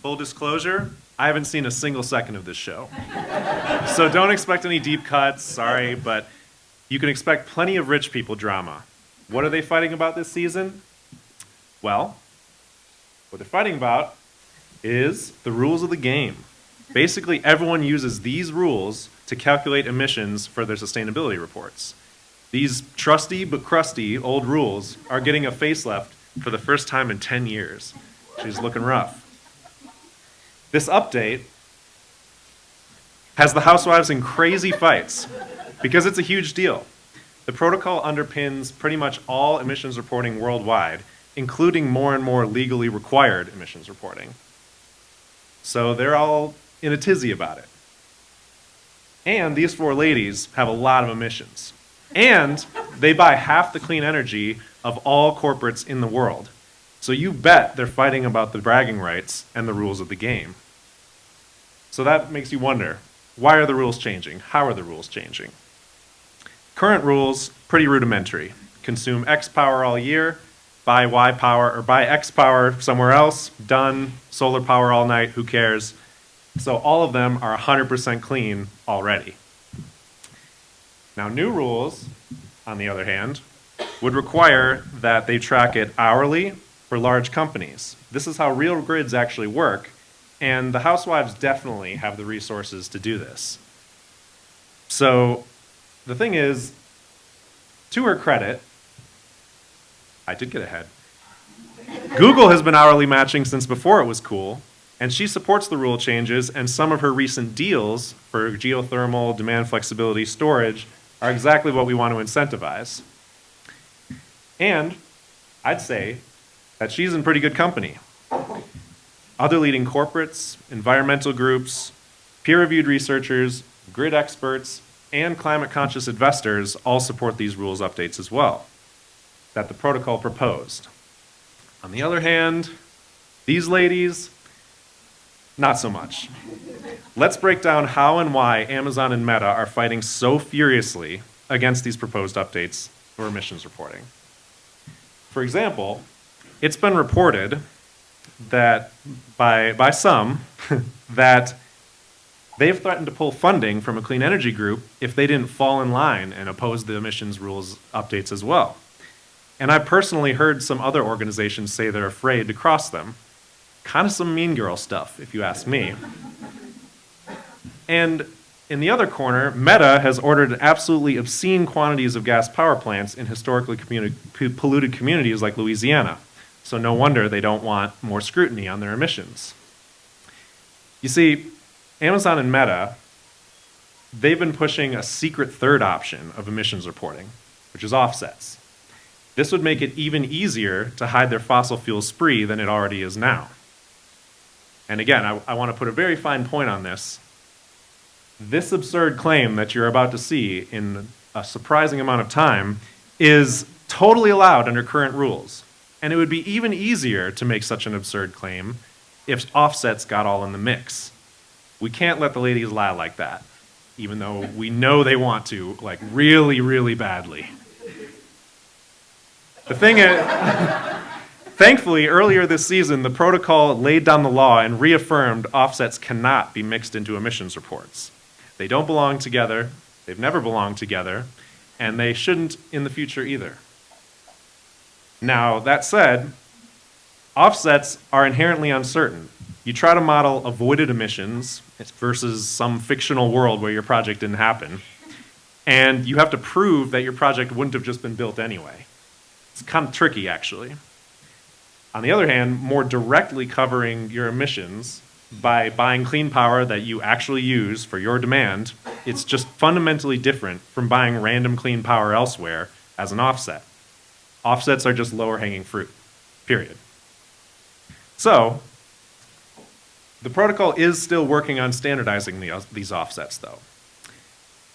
Full disclosure, I haven't seen a single second of this show. So don't expect any deep cuts, sorry, but you can expect plenty of rich people drama. What are they fighting about this season? Well, what they're fighting about is the rules of the game. Basically, everyone uses these rules to calculate emissions for their sustainability reports. These trusty but crusty old rules are getting a facelift for the first time in 10 years. She's looking rough. This update has the Housewives in crazy fights because it's a huge deal. The protocol underpins pretty much all emissions reporting worldwide, including more and more legally required emissions reporting. So they're all in a tizzy about it. And these four ladies have a lot of emissions. And they buy half the clean energy of all corporates in the world. So you bet they're fighting about the bragging rights and the rules of the game. So that makes you wonder, why are the rules changing? How are the rules changing? Current rules, pretty rudimentary. Consume X power all year, buy Y power, or buy X power somewhere else, done, solar power all night, who cares? So all of them are 100% clean already. Now, new rules, on the other hand, would require that they track it hourly for large companies. This is how real grids actually work, and the Housewives definitely have the resources to do this. So the thing is, to her credit, I did get ahead. Google has been hourly matching since before it was cool, and she supports the rule changes, and some of her recent deals for geothermal, demand flexibility, storage are exactly what we want to incentivize. And I'd say that she's in pretty good company. Other leading corporates, environmental groups, peer-reviewed researchers, grid experts, and climate-conscious investors all support these rules updates as well, that the protocol proposed. On the other hand, these ladies, not so much. Let's break down how and why Amazon and Meta are fighting so furiously against these proposed updates for emissions reporting. For example, it's been reported that by some that they've threatened to pull funding from a clean energy group if they didn't fall in line and oppose the emissions rules updates as well. And I personally heard some other organizations say they're afraid to cross them. Kind of some mean girl stuff, if you ask me. And in the other corner, Meta has ordered absolutely obscene quantities of gas power plants in historically polluted communities like Louisiana. So no wonder they don't want more scrutiny on their emissions. You see, Amazon and Meta, they've been pushing a secret third option of emissions reporting, which is offsets. This would make it even easier to hide their fossil fuel spree than it already is now. And again, I want to put a very fine point on this. This absurd claim that you're about to see in a surprising amount of time is totally allowed under current rules. And it would be even easier to make such an absurd claim if offsets got all in the mix. We can't let the ladies lie like that, even though we know they want to, like really, really badly. The thing is, thankfully, earlier this season, the protocol laid down the law and reaffirmed offsets cannot be mixed into emissions reports. They don't belong together, they've never belonged together, and they shouldn't in the future either. Now, that said, offsets are inherently uncertain. You try to model avoided emissions versus some fictional world where your project didn't happen, and you have to prove that your project wouldn't have just been built anyway. It's kind of tricky, actually. On the other hand, more directly covering your emissions by buying clean power that you actually use for your demand, it's just fundamentally different from buying random clean power elsewhere as an offset. Offsets are just lower hanging fruit, period. So, the protocol is still working on standardizing these offsets, though.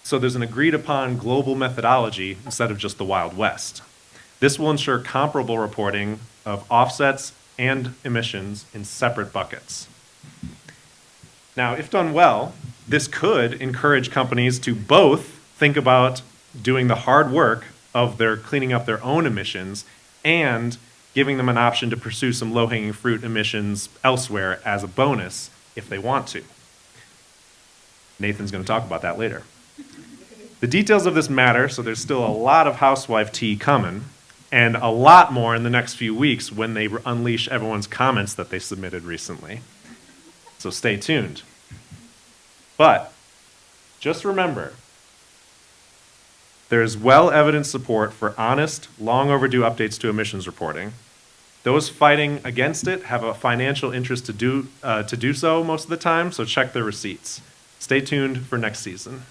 So there's an agreed upon global methodology instead of just the Wild West. This will ensure comparable reporting of offsets and emissions in separate buckets. Now, if done well, this could encourage companies to both think about doing the hard work of their cleaning up their own emissions and giving them an option to pursue some low-hanging fruit emissions elsewhere as a bonus if they want to. Nathan's going to talk about that later. The details of this matter, so there's still a lot of housewife tea coming, and a lot more in the next few weeks when they unleash everyone's comments that they submitted recently. So stay tuned. But just remember, there's well-evidenced support for honest, long overdue updates to emissions reporting. Those fighting against it have a financial interest to do so most of the time, so check their receipts. Stay tuned for next season.